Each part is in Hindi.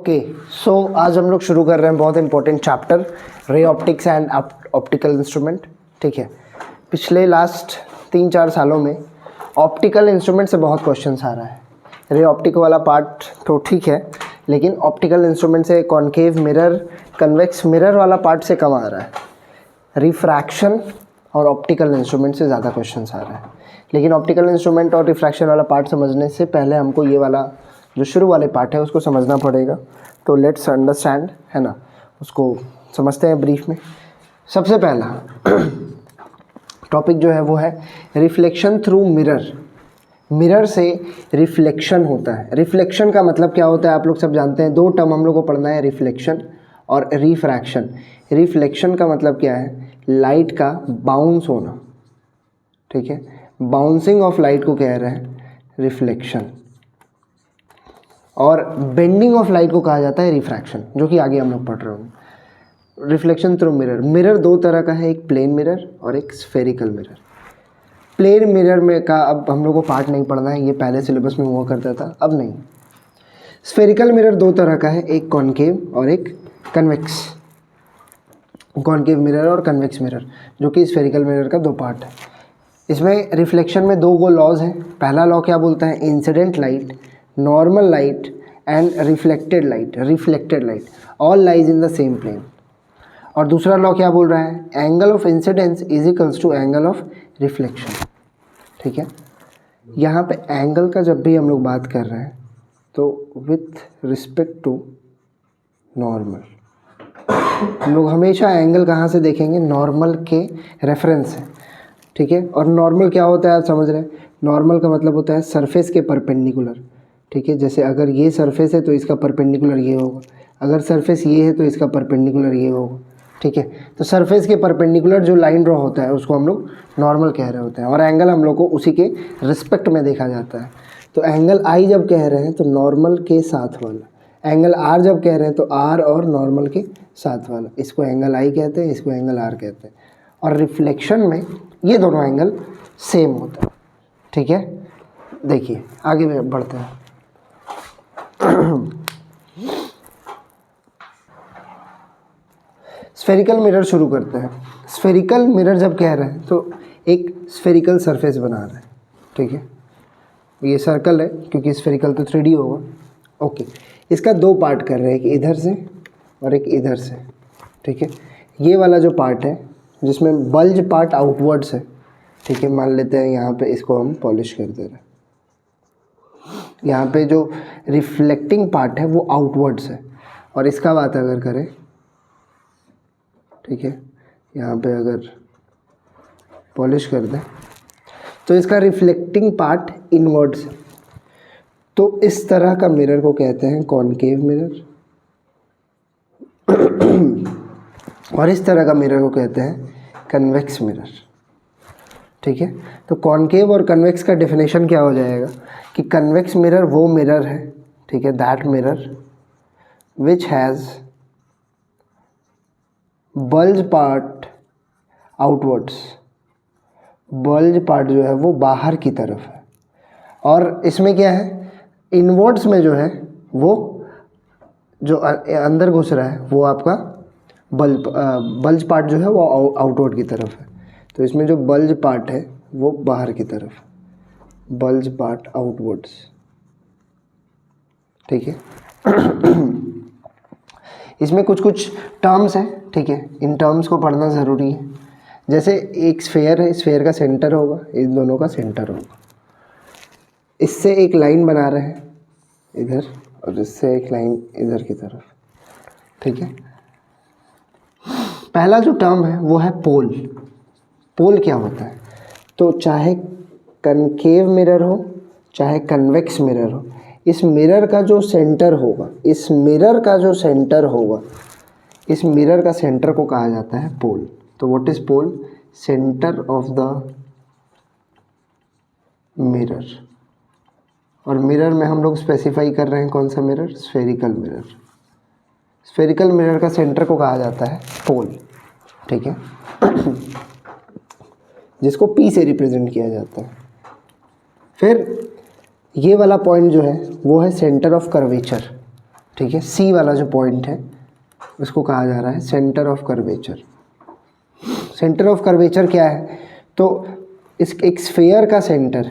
ओके सो आज हम लोग शुरू कर रहे हैं बहुत important chapter ray optics and optical instrument. ठीक है, पिछले लास्ट 3-4 सालों में ऑप्टिकल इंस्ट्रूमेंट से बहुत क्वेश्चंस आ रहा है। रे ऑप्टिक वाला पार्ट तो ठीक है, लेकिन ऑप्टिकल इंस्ट्रूमेंट से कॉन्केव मिरर, कन्वेक्स मिरर वाला पार्ट से कम आ रहा है। रिफ्रैक्शन और ऑप्टिकल इंस्ट्रूमेंट से ज़्यादा क्वेश्चंस आ रहा है। लेकिन ऑप्टिकल इंस्ट्रूमेंट और रिफ्रैक्शन वाला पार्ट समझने से पहले हमको ये वाला जो शुरू वाले पार्ट है उसको समझना पड़ेगा। तो लेट्स अंडरस्टैंड, है ना, उसको समझते हैं ब्रीफ में। सबसे पहला टॉपिक जो है वो है रिफ्लेक्शन थ्रू मिरर। मिरर से रिफ्लेक्शन होता है। रिफ्लेक्शन का मतलब क्या होता है आप लोग सब जानते हैं। दो टर्म हम लोग को पढ़ना है, रिफ्लेक्शन और रिफ्रैक्शन। रिफ्लेक्शन का मतलब क्या है, लाइट का बाउंस होना। ठीक है, बाउंसिंग ऑफ लाइट को कह रहे हैं रिफ्लेक्शन, और बेंडिंग ऑफ लाइट को कहा जाता है रिफ्रैक्शन, जो कि आगे हम लोग पढ़ रहे होंगे। Reflection through mirror. मिरर दो तरह का है, एक प्लेन मिरर और एक स्फेरिकल मिरर। प्लेन मिरर में का अब हम लोग को पार्ट नहीं पढ़ना है, ये पहले सिलेबस में हुआ करता था, अब नहीं। स्फेरिकल मिरर दो तरह का है, एक कॉन्केव और एक कन्वेक्स। कॉन्केव मिरर और कन्वेक्स मिरर, जो कि स्फेरिकल मिरर का दो पार्ट है। इसमें रिफ्लेक्शन में दो लॉज हैं। पहला लॉ क्या बोलता है, incident light, normal light and reflected light. Reflected light all lies in the same plane. और दूसरा लॉ क्या बोल रहा है, angle of incidence is equals to angle of reflection. ठीक है, यहाँ पे एंगल का जब भी हम लोग बात कर रहे हैं तो विथ रिस्पेक्ट टू नॉर्मल। हम लोग हमेशा एंगल कहाँ से देखेंगे, नॉर्मल के रेफरेंस से। ठीक है, और नॉर्मल क्या होता है आप समझ रहे हैं। नॉर्मल का मतलब होता है सरफेस के परपेंडिकुलर। ठीक है, जैसे अगर ये सरफेस है तो इसका परपेंडिकुलर ये होगा, अगर सरफेस ये है तो इसका परपेंडिकुलर ये होगा। ठीक है, तो सरफेस के परपेंडिकुलर जो लाइन ड्रॉ होता है उसको हम लोग नॉर्मल कह रहे होते हैं, और एंगल हम लोग को उसी के रिस्पेक्ट में देखा जाता है। तो एंगल आई जब कह रहे हैं तो नॉर्मल के साथ वाला, एंगल आर जब कह रहे हैं तो आर और नॉर्मल के साथ वाला, इसको एंगल आई कहते हैं, इसको एंगल आर कहते हैं। और रिफ्लेक्शन में ये दोनों एंगल सेम होता है। ठीक है, देखिए आगे बढ़ते हैं। स्फेरिकल मिरर शुरू करते हैं। स्फेरिकल मिरर जब कह रहे हैं तो एक स्फेरिकल सरफेस बना रहे हैं। ठीक है, ये सर्कल है क्योंकि स्फेरिकल तो 3D होगा। ओके, इसका दो पार्ट कर रहे हैं, एक इधर से और एक इधर से। ठीक है, ये वाला जो पार्ट है जिसमें बल्ज पार्ट आउटवर्ड्स है। ठीक है, मान लेते हैं यहाँ पे इसको हम पॉलिश कर दे रहे हैं। यहाँ पे जो रिफ्लेक्टिंग पार्ट है वो आउटवर्ड्स है, और इसका बात अगर करें, ठीक है, यहाँ पे अगर पॉलिश कर दें तो इसका रिफ्लेक्टिंग पार्ट इनवर्ड्स है। तो इस तरह का मिरर को कहते हैं कॉनकेव मिरर, और इस तरह का मिरर को कहते हैं कन्वेक्स मिरर। ठीक है, तो कॉनकेव और कन्वेक्स का डेफिनेशन क्या हो जाएगा कि कन्वेक्स मिरर वो मिरर है, ठीक है, that mirror which has bulge part outwards. Bulge part जो है वो बाहर की तरफ है, और इसमें क्या है, इनवर्ड्स में जो है वो जो अंदर घुस रहा है वो आपका बल्ज पार्ट जो है वो आउटवर्ड की तरफ है। तो इसमें जो बल्ज पार्ट है वो बाहर की तरफ, बल्ज पार्ट आउटवर्ड्स। ठीक है, इसमें कुछ कुछ टर्म्स हैं। ठीक है, इन टर्म्स को पढ़ना ज़रूरी है। जैसे एक स्फेयर है, स्फेयर का सेंटर होगा, इन दोनों का सेंटर होगा। इससे एक लाइन बना रहे हैं इधर, और इससे एक लाइन इधर की तरफ। ठीक है, पहला जो टर्म है वो है पोल। पोल क्या होता है, तो चाहे कनकेव मिरर हो चाहे कन्वेक्स मिरर हो, इस मिरर का जो सेंटर होगा, इस मिरर का जो सेंटर होगा, इस मिरर का सेंटर को कहा जाता है पोल। तो what is pole, centre of the mirror. और मिरर में हम लोग स्पेसिफाई कर रहे हैं कौन सा mirror, spherical mirror. Spherical mirror का सेंटर को कहा जाता है पोल। ठीक है, जिसको P से रिप्रेजेंट किया जाता है। फिर ये वाला पॉइंट जो है वो है सेंटर ऑफ कर्वेचर। ठीक है, सी वाला जो पॉइंट है उसको कहा जा रहा है centre of curvature. Centre of curvature क्या है, तो इस एक स्फीयर का सेंटर,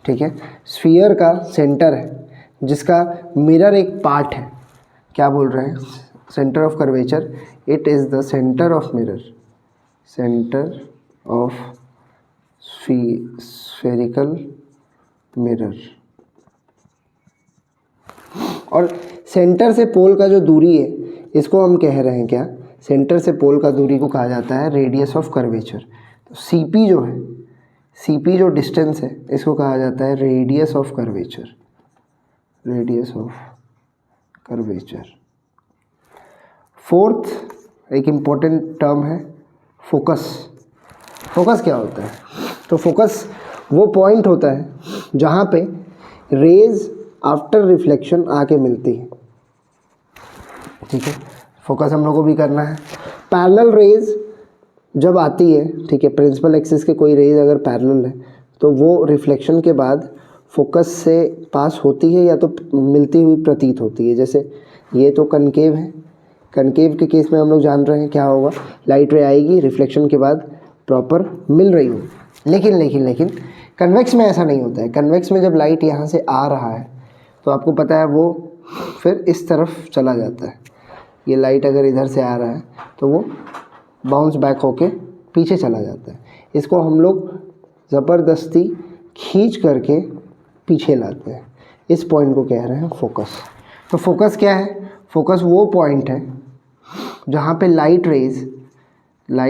ठीक है, स्फीयर का सेंटर है जिसका मिरर एक पार्ट है। क्या बोल रहे हैं, centre of curvature, it is the centre of mirror, centre of spherical mirror. और सेंटर से पोल का जो दूरी है इसको हम कह रहे हैं क्या, सेंटर से पोल का दूरी को कहा जाता है रेडियस ऑफ कर्वेचर। तो सीपी जो है, सीपी जो डिस्टेंस है इसको कहा जाता है radius of curvature, radius of curvature. Fourth एक इम्पॉर्टेंट टर्म है फोकस। फोकस क्या होता है, तो फोकस वो पॉइंट होता है जहाँ पे रेज आफ्टर रिफ्लेक्शन आके मिलती है, ठीक है। फोकस हम लोग को भी करना है। पैरेलल रेज जब आती है, ठीक है, प्रिंसिपल एक्सिस के कोई रेज अगर पैरेलल है तो वो रिफ्लेक्शन के बाद फोकस से पास होती है या तो मिलती हुई प्रतीत होती है। जैसे ये तो कनकेव है, कनकेव के केस में हम लोग जान रहे हैं क्या होगा, लाइट रे आएगी, रिफ्लेक्शन के बाद प्रॉपर मिल रही होगी। लेकिन कन्वेक्स में ऐसा नहीं होता है। कन्वेक्स में जब लाइट यहाँ से आ रहा है तो आपको पता है वो फिर इस तरफ चला जाता है। ये लाइट अगर इधर से आ रहा है तो वो बाउंस बैक होके पीछे चला जाता है। इसको हम लोग ज़बरदस्ती खींच करके पीछे लाते हैं। इस पॉइंट को कह रहे हैं फोकस। तो फोकस क्या है, फोकस वो पॉइंट है जहाँ पे लाइट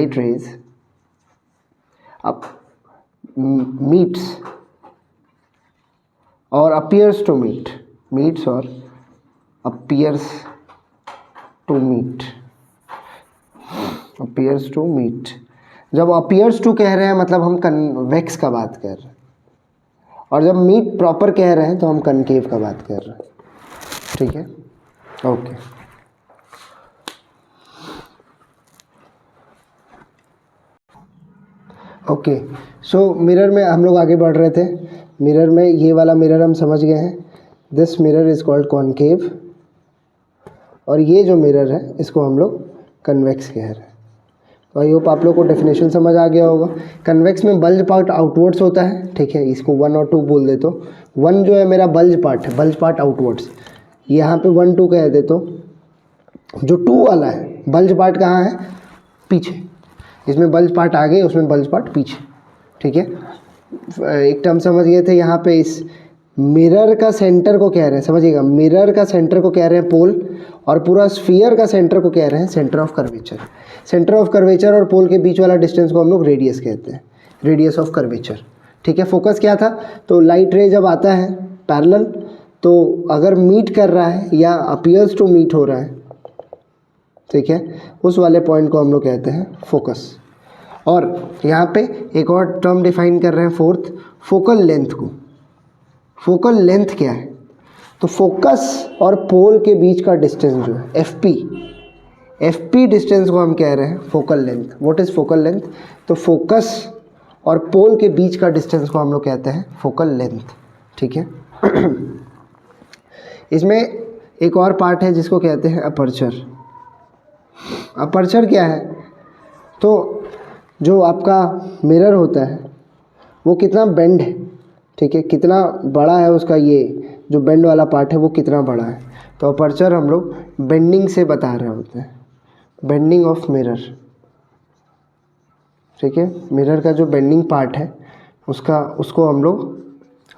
रेज अब मीट्स और अपीयर्स टू मीट, मीट्स और appears to meet, appears to meet. जब अपीयर्स टू कह रहे हैं मतलब हम कन्वेक्स का बात कर रहे हैं, और जब मीट प्रॉपर कह रहे हैं तो हम कनकेव का बात कर रहे हैं, ठीक है। ओके सो मिरर में हम लोग आगे बढ़ रहे थे। मिरर में ये वाला मिरर हम समझ गए हैं, this mirror is called concave, और ये जो मिरर है इसको हम लोग कन्वेक्स कह रहे हैं। तो आई होप आप लोग को डेफिनेशन समझ आ गया होगा। कन्वेक्स में बल्ज पार्ट आउटवर्ड्स होता है, ठीक है, इसको 1 और 2 बोल दे तो 1 जो है मेरा बल्ज पार्ट है, बल्ज पार्ट आउटवर्ड्स, यहाँ पे 1 2 कह दे तो जो 2 वाला है बल्ज पार्ट कहाँ है, पीछे। इसमें बल्ज पार्ट आगे, उसमें बल्ज पार्ट पीछे, ठीक है। एक टर्म समझ गए थे, यहाँ पे इस मिरर का सेंटर को कह रहे हैं, समझिएगा, मिरर का सेंटर को कह रहे हैं पोल, और पूरा स्फीयर का सेंटर को कह रहे हैं centre of curvature. Centre of curvature और पोल के बीच वाला डिस्टेंस को हम लोग रेडियस कहते हैं, रेडियस ऑफ कर्वेचर, ठीक है। फोकस क्या था, तो लाइट रे जब आता है पैरेलल, तो अगर मीट कर रहा है या अपीयर्स टू मीट हो रहा है, ठीक है, उस वाले पॉइंट को हम लोग कहते हैं फोकस। और यहाँ पे एक और टर्म डिफाइन कर रहे हैं फोर्थ, फोकल लेंथ को। फोकल लेंथ क्या है, तो फोकस और पोल के बीच का डिस्टेंस जो है एफपी डिस्टेंस को हम कह रहे हैं focal length. What is focal length, तो फोकस और पोल के बीच का डिस्टेंस को हम लोग कहते हैं फोकल लेंथ, ठीक है। इसमें एक और पार्ट है जिसको कहते हैं अपर्चर। अपर्चर क्या है, तो जो आपका मिरर होता है वो कितना बेंड है, ठीक है, कितना बड़ा है उसका, ये जो बेंड वाला पार्ट है वो कितना बड़ा है। तो अपर्चर हम लोग बेंडिंग से बता रहे होते हैं, बेंडिंग ऑफ मिरर, ठीक है। मिरर का जो बेंडिंग पार्ट है उसको हम लोग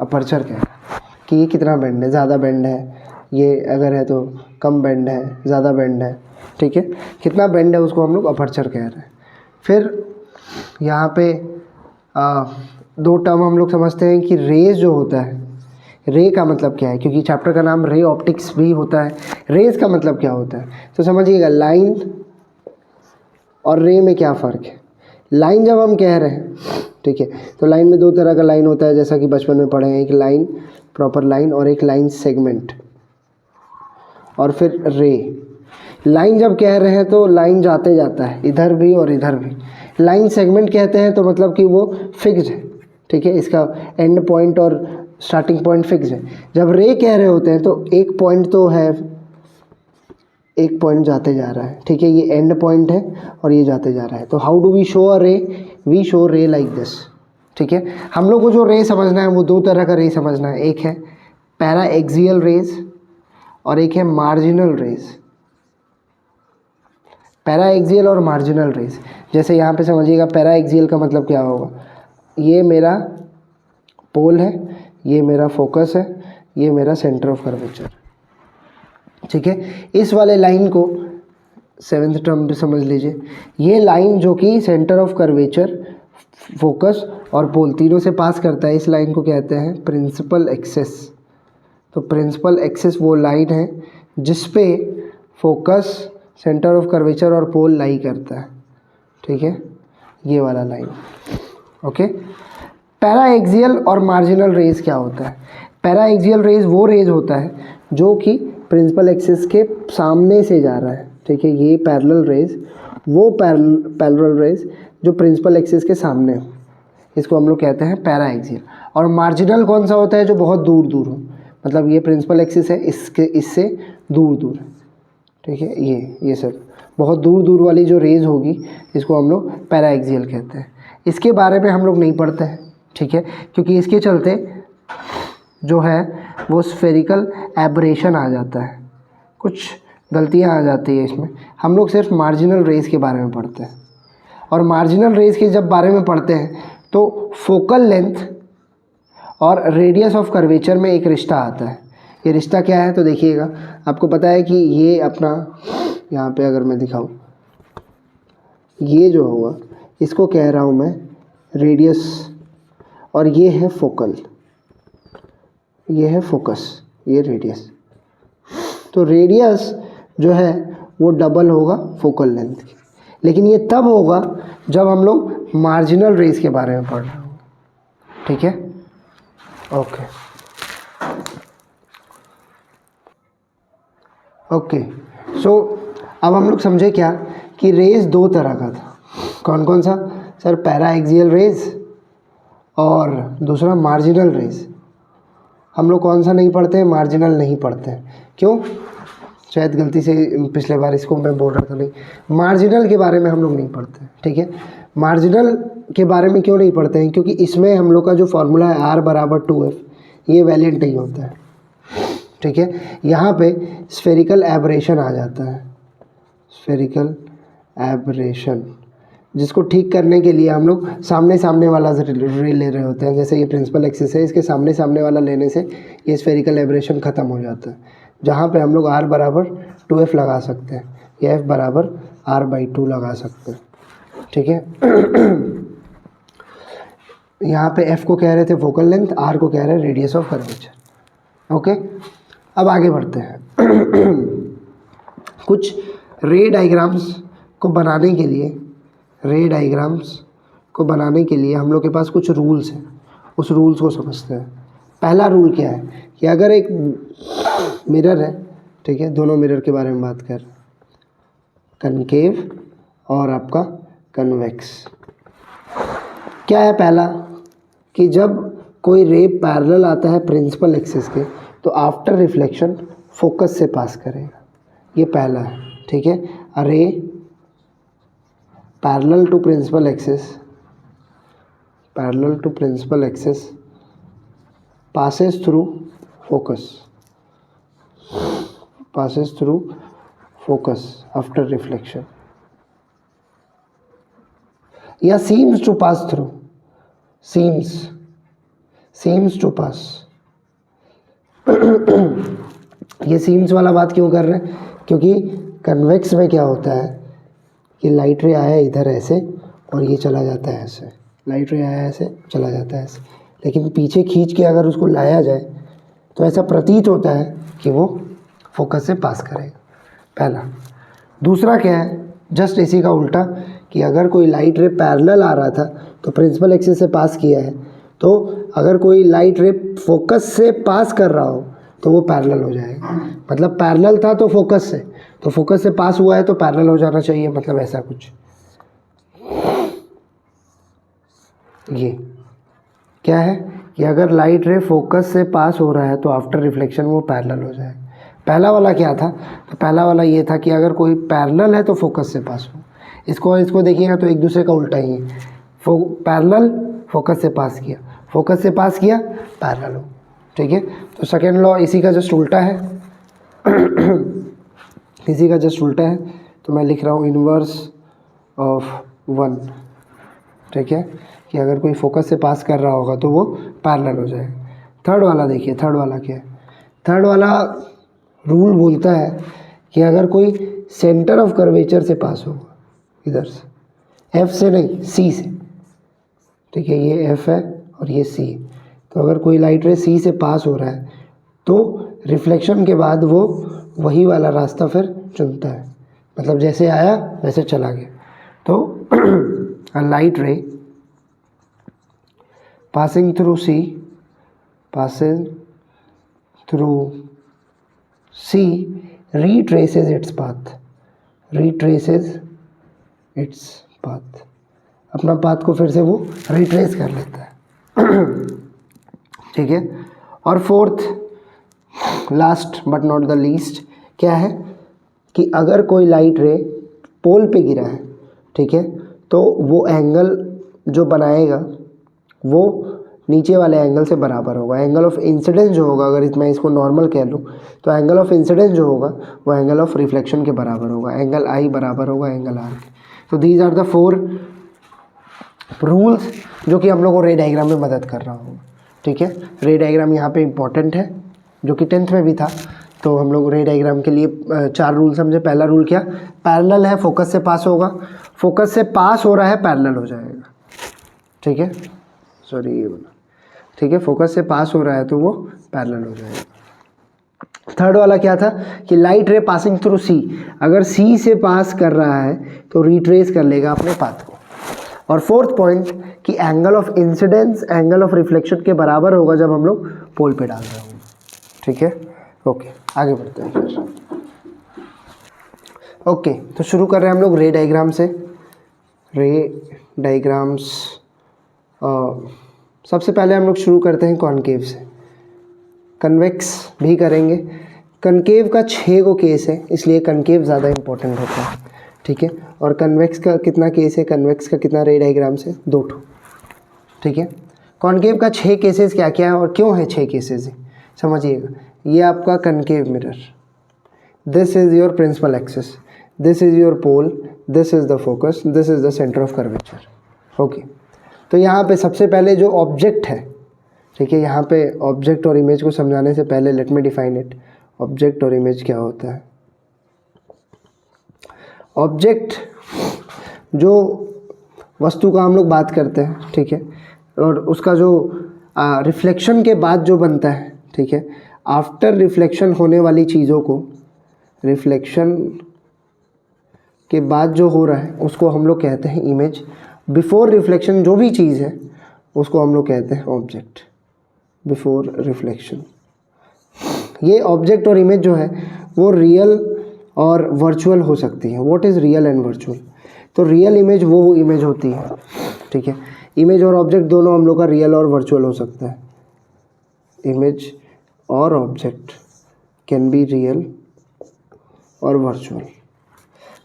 अपर्चर कह रहे हैं कि ये कितना बेंड है, ज़्यादा बेंड है, ये अगर है तो कम बेंड है, ज़्यादा बेंड है, ठीक है, कितना बेंड है उसको हम लोग अपर्चर कह रहे हैं। फिर यहाँ पे 2 टर्म हम लोग समझते हैं कि रेज जो होता है, रे का मतलब क्या है, क्योंकि चैप्टर का नाम रे ऑप्टिक्स भी होता है। रेज का मतलब क्या होता है, तो समझिएगा लाइन और रे में क्या फ़र्क है। लाइन जब हम कह रहे हैं, ठीक है, तो लाइन में 2 तरह का लाइन होता है, जैसा कि बचपन में पढ़े हैं, एक लाइन प्रॉपर लाइन और एक लाइन सेगमेंट, और फिर रे। लाइन जब कह रहे हैं तो लाइन जाते जाता है इधर भी और इधर भी। लाइन सेगमेंट कहते हैं तो मतलब कि वो फिक्स्ड है, ठीक है, इसका एंड पॉइंट और स्टार्टिंग पॉइंट फिक्स है। जब रे कह रहे होते हैं तो एक पॉइंट तो है एक पॉइंट जाते जा रहा है, ठीक है, ये एंड पॉइंट है और ये जाते जा रहा है। तो हाउ डू वी शो अ रे, वी शो रे लाइक दिस, ठीक है। हम लोग को जो रे समझना है वो दो तरह का रे समझना है, एक है पैरा एक्सियल रेज और एक है मार्जिनल रेज। पैरा एक्सियल और मार्जिनल रेज, जैसे यहाँ पे समझिएगा पैरा एक्सियल का मतलब क्या होगा, ये मेरा पोल है, ये मेरा फोकस है, ये मेरा सेंटर ऑफ कर्वेचर, ठीक है। इस वाले लाइन को 7th टर्म पे समझ लीजिए, ये लाइन जो कि सेंटर ऑफ कर्वेचर, फोकस और पोल तीनों से पास करता है, इस लाइन को कहते हैं प्रिंसिपल एक्सिस। तो प्रिंसिपल एक्सिस वो लाइन है जिस पे फोकस, सेंटर ऑफ कर्वेचर और पोल लाई करता है, ठीक है, ये वाला लाइन, ओके। पैरा एक्सियल और मार्जिनल रेज क्या होता है? पैरा एक्सियल रेज वो रेज होता है जो कि प्रिंसिपल एक्सिस के सामने से जा रहा है, ठीक है, ये पैरेलल रेज, वो पैरेलल रेज जो प्रिंसिपल एक्सिस के सामने हो, इसको हम लोग कहते हैं पैरा एक्सियल। और मार्जिनल कौन सा होता है? जो बहुत दूर दूर हो, मतलब ये प्रिंसिपल एक्सिस है, इससे दूर दूर है, ठीक है, ये सब बहुत दूर दूर वाली जो रेज होगी इसको हम लोग पैरा एक्सियल कहते हैं। इसके बारे में हम लोग नहीं पढ़ते हैं, ठीक है, क्योंकि इसके चलते जो है वो स्फेरिकल एब्रेशन आ जाता है, कुछ गलतियां आ जाती है इसमें। हम लोग सिर्फ मार्जिनल रेज के बारे में पढ़ते हैं, और मार्जिनल रेज के जब बारे में पढ़ते हैं तो फोकल लेंथ और रेडियस ऑफ कर्वेचर में एक रिश्ता आता है। ये रिश्ता क्या है? तो देखिएगा, आपको पता है कि ये अपना, यहाँ पे अगर मैं दिखाऊँ, ये जो होगा इसको कह रहा हूँ मैं रेडियस, और ये है फोकल, ये है फोकस, ये रेडियस। तो रेडियस जो है वो डबल होगा फोकल लेंथ की, लेकिन ये तब होगा जब हम लोग मार्जिनल रेज के बारे में पढ़ रहे होंगे, ठीक है, ओके ओके। सो अब हम लोग समझे क्या कि रेज दो तरह का था, कौन कौन सा सर? पैरा एक्सियल रेज और दूसरा मार्जिनल रेज। हम लोग कौन सा नहीं पढ़ते हैं? मार्जिनल नहीं पढ़ते हैं। क्यों? शायद गलती से पिछले बार इसको मैं बोल रहा था, नहीं, मार्जिनल के बारे में हम लोग नहीं पढ़ते, ठीक है। मार्जिनल के बारे में क्यों नहीं पढ़ते हैं? क्योंकि इसमें हम लोग का जो फॉर्मूला है R बराबर 2F, ये वैलिड नहीं होता है, ठीक है। यहाँ पे स्फेरिकल एब्रेशन आ जाता है, स्फेरिकल एब्रेशन, जिसको ठीक करने के लिए हम लोग सामने सामने वाला रे ले रहे होते हैं। जैसे ये प्रिंसिपल एक्सिस है, इसके सामने सामने वाला लेने से ये स्फेरिकल एब्रेशन ख़त्म हो जाता है, जहाँ पे हम लोग R बराबर 2F लगा सकते हैं या F बराबर R/2 लगा सकते हैं, ठीक है। यहाँ पे F को कह रहे थे फोकल लेंथ, R को कह रहे हैं रेडियस ऑफ कर्वेचर, ओके। अब आगे बढ़ते हैं। कुछ रे डायग्राम्स को बनाने के लिए, रे डायग्राम्स को बनाने के लिए हम लोग के पास कुछ रूल्स हैं, उस रूल्स को समझते हैं। पहला रूल क्या है कि अगर एक मिरर है, ठीक है, दोनों मिरर के बारे में बात कर, कनकेव और आपका कन्वेक्स। क्या है पहला कि जब कोई रे पैरेलल आता है प्रिंसिपल एक्सिस के, तो आफ्टर रिफ्लेक्शन फोकस से पास करेगा, ये पहला है, ठीक है। A ray parallel to principal axis, parallel to principal axis passes through focus, passes through focus after reflection, या seems to pass through, seems to pass। ये seems वाला बात क्यों कर रहे हैं? क्योंकि कन्वेक्स में क्या होता है कि लाइट रे आया इधर ऐसे और ये चला जाता है ऐसे, लाइट रे आया ऐसे चला जाता है ऐसे, लेकिन पीछे खींच के अगर उसको लाया जाए तो ऐसा प्रतीत होता है कि वो फोकस से पास करेगा, पहला। दूसरा क्या है, जस्ट इसी का उल्टा, कि अगर कोई लाइट रे पैरेलल आ रहा था तो प्रिंसिपल एक्सिस से पास किया है, तो अगर कोई लाइट रे फोकस से पास कर रहा हो तो वो पैरेलल हो जाएगा। मतलब पैरेलल था तो फोकस से पास हुआ है तो पैरेलल हो जाना चाहिए, मतलब ऐसा कुछ। ये क्या है कि अगर लाइट रे फोकस से पास हो रहा है तो आफ्टर रिफ्लेक्शन वो पैरेलल हो जाएगा। पहला वाला क्या था, तो पहला वाला ये था कि अगर कोई पैरेलल है तो फोकस से पास हो। इसको देखिएगा तो एक दूसरे का उल्टा ही है, पैरेलल फोकस से पास किया, फोकस से पास किया पैरेलल हो, ठीक है। तो सेकेंड लॉ इसी का जस्ट उल्टा है इसी का जस्ट उल्टा है, तो मैं लिख रहा हूँ इनवर्स ऑफ 1, ठीक है, कि अगर कोई फोकस से पास कर रहा होगा तो वो पैरेलल हो जाएगा। थर्ड वाला देखिए, थर्ड वाला क्या है, थर्ड वाला रूल बोलता है कि अगर कोई सेंटर ऑफ कर्वेचर से पास होगा, इधर से एफ से नहीं सी से, ठीक है, ये एफ है और ये सी, तो अगर कोई लाइट रे सी से पास हो रहा है तो रिफ्लेक्शन के बाद वो वही वाला रास्ता फिर चुनता है, मतलब जैसे आया वैसे चला गया। तो a light ray passing through C retraces its path, अपना पाथ को फिर से वो रिट्रेस कर लेता है ठीक है। और fourth last but not the least क्या है कि अगर कोई लाइट रे पोल पे गिरा है, ठीक है, तो वो एंगल जो बनाएगा वो नीचे वाले एंगल से बराबर होगा। एंगल ऑफ इंसिडेंस जो होगा, अगर मैं इसको नॉर्मल कह लूँ तो एंगल ऑफ इंसिडेंस जो होगा वो एंगल ऑफ रिफ्लेक्शन के बराबर होगा, एंगल आई बराबर होगा एंगल आर के। तो दीज आर द 4 रूल्स जो कि हम लोग को रे डायग्राम में मदद कर रहा होगा, ठीक है। रे डायग्राम यहाँ पे इंपॉर्टेंट है, जो कि 10th में भी था। तो हम लोग रे डायग्राम के लिए 4 रूल समझे। पहला रूल क्या, पैरेलल है फोकस से पास होगा, फोकस से पास हो रहा है पैरेलल हो जाएगा, ठीक है, सॉरी ये बोला, ठीक है, फोकस से पास हो रहा है तो वो पैरेलल हो जाएगा। थर्ड वाला क्या था कि लाइट रे पासिंग थ्रू सी, अगर सी से पास कर रहा है तो रिट्रेस कर लेगा अपने पाथ को। और फोर्थ पॉइंट कि angle of incidence angle of reflection के बराबर होगा जब हम लोग पोल पे डाल रहे होंगे, ठीक है। ओके, आगे बढ़ते हैं फिर। ओके, तो शुरू कर रहे हैं हम लोग रे डायग्राम से। रे डायग्राम्स सबसे पहले हम लोग शुरू करते हैं कॉनकेव से, कन्वेक्स भी करेंगे। कनकेव का 6 गो केस है, इसलिए कनकेव ज़्यादा इंपॉर्टेंट होता है, ठीक है। और कन्वेक्स का कितना केस है, कन्वेक्स का कितना रे डायग्राम से 2 ठो, ठीक है। कॉनकेव का 6 केसेस क्या क्या है और क्यों है 6 केसेस समझिएगा। ये आपका concave mirror, this is your principal axis, this is your pole, this is the focus, this is the centre of curvature, okay. तो यहाँ पे सबसे पहले जो ऑब्जेक्ट है, ठीक है, यहाँ पे ऑब्जेक्ट और इमेज को समझाने से पहले let me define it. Object और इमेज क्या होता है। ऑब्जेक्ट जो वस्तु का हम लोग बात करते हैं, ठीक है, और उसका जो रिफ्लेक्शन के बाद जो बनता है, ठीक है, आफ्टर रिफ्लेक्शन होने वाली चीज़ों को, रिफ्लेक्शन के बाद जो हो रहा है उसको हम लोग कहते हैं इमेज। बिफोर रिफ्लेक्शन जो भी चीज़ है उसको हम लोग कहते हैं ऑब्जेक्ट, बिफोर रिफ्लेक्शन। ये ऑब्जेक्ट और इमेज जो है वो रियल और वर्चुअल हो सकती है। What is real and virtual, तो रियल इमेज वो इमेज होती है, ठीक है। इमेज और ऑब्जेक्ट दोनों हम लोग का रियल और वर्चुअल हो सकता है। इमेज और ऑब्जेक्ट कैन बी रियल और वर्चुअल।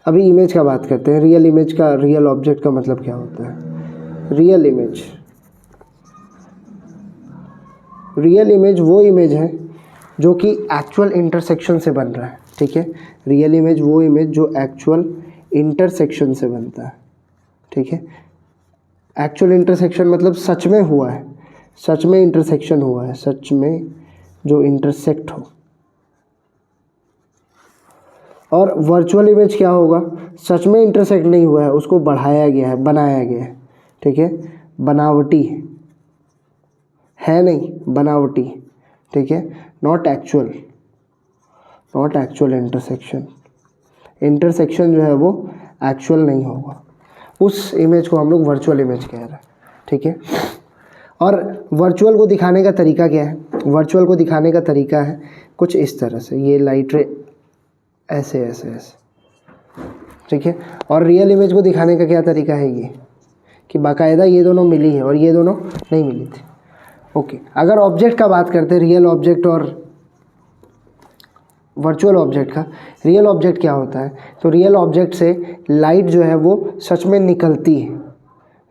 अभी इमेज का बात करते हैं। रियल इमेज का, रियल ऑब्जेक्ट का मतलब क्या होता है। रियल इमेज, रियल इमेज वो इमेज है जो कि एक्चुअल इंटरसेक्शन से बन रहा है, ठीक है। रियल इमेज वो इमेज जो एक्चुअल इंटरसेक्शन से बनता है, ठीक है। एक्चुअल इंटरसेक्शन मतलब सच में हुआ है, सच में इंटरसेक्शन हुआ है, सच में जो इंटरसेक्ट हो। और वर्चुअल इमेज क्या होगा, सच में इंटरसेक्ट नहीं हुआ है, उसको बढ़ाया गया है, बनाया गया है, ठीक है, बनावटी है नहीं, बनावटी, ठीक है, not actual, not actual intersection. Intersection जो है वो एक्चुअल नहीं होगा, उस इमेज को हम लोग वर्चुअल इमेज कह रहे हैं, ठीक है। और वर्चुअल को दिखाने का तरीका क्या है, वर्चुअल को दिखाने का तरीका है कुछ इस तरह से, ये लाइट रे ऐसे ऐसे ऐसे, ठीक है। और रियल इमेज को दिखाने का क्या तरीका है, ये कि बाकायदा ये दोनों मिली है और ये दोनों नहीं मिली थी, ओके। अगर ऑब्जेक्ट का बात करते हैं, रियल ऑब्जेक्ट और वर्चुअल ऑब्जेक्ट का। रियल ऑब्जेक्ट क्या होता है, तो रियल ऑब्जेक्ट से लाइट जो है वो सच में निकलती है।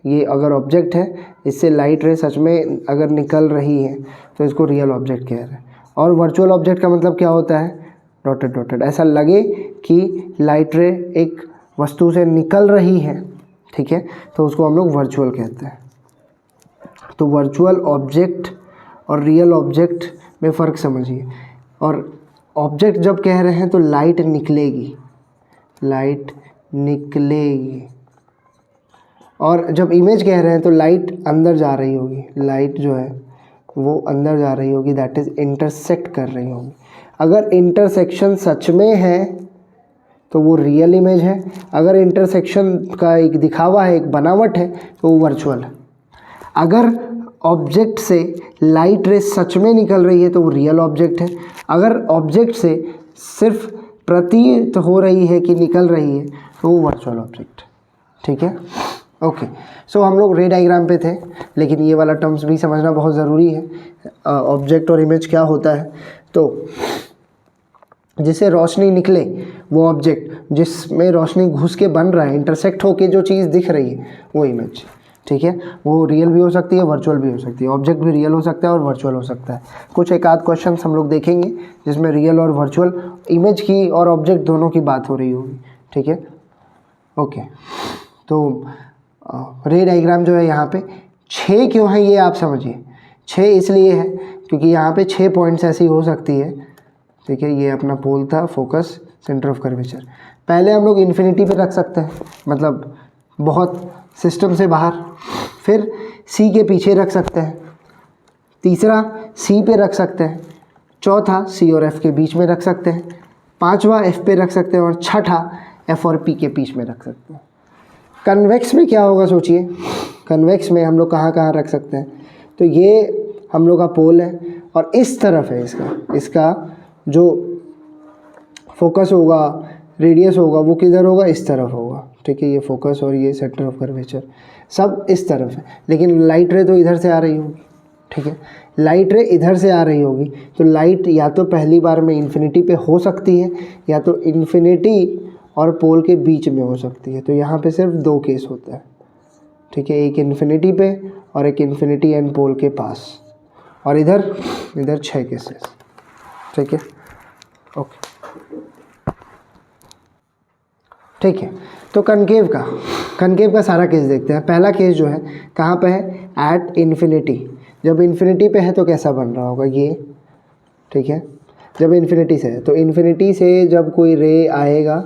ये अगर ऑब्जेक्ट है, इससे लाइट रे सच में अगर निकल रही है तो इसको रियल ऑब्जेक्ट कह रहे हैं। और वर्चुअल ऑब्जेक्ट का मतलब क्या होता है, डॉटेड डॉटेड, ऐसा लगे कि लाइट रे एक वस्तु से निकल रही है, ठीक है, तो उसको हम लोग वर्चुअल कहते हैं। तो वर्चुअल ऑब्जेक्ट और रियल ऑब्जेक्ट में फ़र्क समझिए। और ऑब्जेक्ट जब कह रहे हैं तो लाइट निकलेगी, लाइट निकलेगी। और जब इमेज कह रहे हैं तो लाइट अंदर जा रही होगी, लाइट जो है वो अंदर जा रही होगी, दैट इज़ इंटरसेक्ट कर रही होगी। अगर इंटरसेक्शन सच में है तो वो रियल इमेज है, अगर इंटरसेक्शन का एक दिखावा है, एक बनावट है, तो वो वर्चुअल है। अगर ऑब्जेक्ट से लाइट रे सच में निकल रही है तो वो रियल ऑब्जेक्ट है। अगर ऑब्जेक्ट से सिर्फ प्रतीत हो रही है कि निकल रही है तो वो वर्चुअल ऑब्जेक्ट, ठीक है। ओके, सो हम लोग रे डायग्राम पे थे, लेकिन ये वाला टर्म्स भी समझना बहुत ज़रूरी है। ऑब्जेक्ट और इमेज क्या होता है, तो जिससे रोशनी निकले वो ऑब्जेक्ट, जिसमें रोशनी घुस के बन रहा है, इंटरसेक्ट होके जो चीज़ दिख रही है वो इमेज, ठीक है। वो रियल भी हो सकती है, वर्चुअल भी हो सकती है। ऑब्जेक्ट भी रियल हो सकता है और वर्चुअल हो सकता है। कुछ एक आध क्वेश्चन हम लोग देखेंगे जिसमें रियल और वर्चुअल इमेज की और ऑब्जेक्ट दोनों की बात हो रही होगी, ठीक है। ओके, तो रे डायग्राम जो है यहाँ पे 6 क्यों है ये आप समझिए। 6 इसलिए है क्योंकि यहाँ पे 6 पॉइंट्स ऐसी हो सकती है, ठीक है। ये अपना पोल था, फोकस, सेंटर ऑफ कर्वेचर। पहले हम लोग इन्फिनिटी पे रख सकते हैं, मतलब बहुत सिस्टम से बाहर। फिर सी के पीछे रख सकते हैं। तीसरा सी पे रख सकते हैं। चौथा सी और एफ के बीच में रख सकते हैं। पांचवा एफ पे रख सकते हैं और छठा एफ और पी के बीच में रख सकते हैं। कन्वेक्स में क्या होगा सोचिए, कन्वेक्स में हम लोग कहाँ कहाँ रख सकते हैं, तो ये हम लोग का पोल है और इस तरफ है इसका जो फोकस होगा, रेडियस होगा, वो किधर होगा, इस तरफ होगा, ठीक है। ये फोकस और ये सेंटर ऑफ कर्वेचर सब इस तरफ है, लेकिन लाइट रे तो इधर से आ रही होगी, ठीक है। लाइट रे इधर से आ रही होगी तो लाइट या तो पहली बार में इन्फिनिटी पे हो सकती है या तो इन्फिनिटी और पोल के बीच में हो सकती है। तो यहाँ पे सिर्फ 2 केस होता है, ठीक है, एक इन्फिनिटी पे और एक इन्फिनिटी एंड पोल के पास, और इधर 6 केसेस, ठीक है। ओके, ठीक है। तो कनकेव का सारा केस देखते हैं। पहला केस जो है कहाँ पे है, एट इन्फिनिटी। जब इन्फिनिटी पे है तो कैसा बन रहा होगा ये, ठीक है। जब इन्फिनिटी से है तो इन्फिनिटी से जब कोई रे आएगा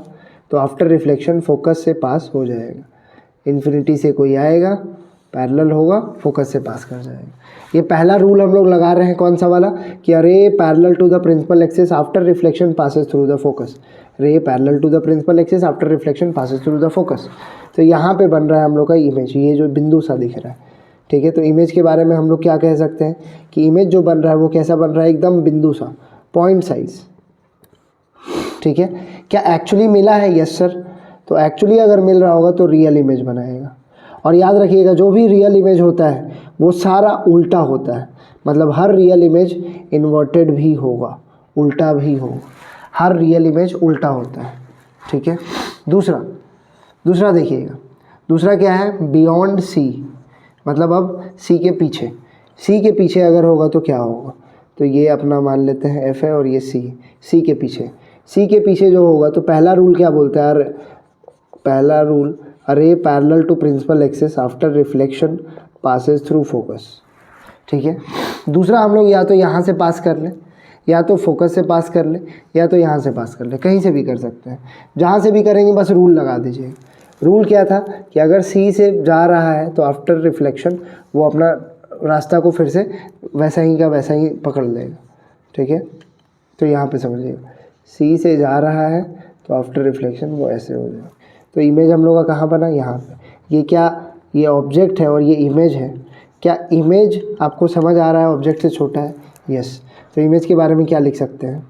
तो आफ्टर रिफ्लेक्शन फोकस से पास हो जाएगा। इन्फिनिटी से कोई आएगा, पैरेलल होगा, फोकस से पास कर जाएगा। ये पहला रूल हम लोग लगा रहे हैं, कौन सा वाला, कि ray parallel to the principal axis after reflection passes through the focus. Ray parallel to the principal axis after reflection passes through the focus. तो यहाँ पे बन रहा है हम लोग का इमेज, ये जो बिंदु सा दिख रहा है, ठीक है। तो इमेज के बारे में हम लोग क्या कह सकते हैं कि इमेज जो बन रहा है वो कैसा बन रहा है, एकदम बिंदु सा, पॉइंट साइज, ठीक है। क्या एक्चुअली मिला है, यस सर। तो एक्चुअली अगर मिल रहा होगा तो रियल इमेज बनाएगा। और याद रखिएगा जो भी रियल इमेज होता है वो सारा उल्टा होता है, मतलब हर रियल इमेज इन्वर्टेड भी होगा, उल्टा भी होगा, हर रियल इमेज उल्टा होता है, ठीक है। दूसरा देखिएगा, दूसरा क्या है, बियॉन्ड सी, मतलब अब सी के पीछे अगर होगा तो क्या होगा, तो ये अपना मान लेते हैं एफ है और ये सी के पीछे जो होगा तो पहला रूल क्या बोलता है, पहला rule, ray parallel to principal axis after reflection passes through focus, ठीक है। दूसरा हम लोग या तो यहाँ से पास कर लें, या तो फोकस से पास कर ले, या तो यहाँ से पास कर ले, कहीं से भी कर सकते हैं। जहाँ से भी करेंगे बस रूल लगा दीजिए। रूल क्या था कि अगर सी से जा रहा है तो आफ्टर रिफ्लेक्शन वो अपना रास्ता को फिर से वैसा ही पकड़ लेगा, ठीक है। तो यहाँ पे समझिएगा, सी से जा रहा है तो आफ्टर रिफ्लेक्शन वो ऐसे हो जाएगा। तो इमेज हम लोग का कहाँ बना, यहाँ पे। ये क्या, ये ऑब्जेक्ट है और ये इमेज है। क्या इमेज आपको समझ आ रहा है ऑब्जेक्ट से छोटा है, यस। तो इमेज के बारे में क्या लिख सकते हैं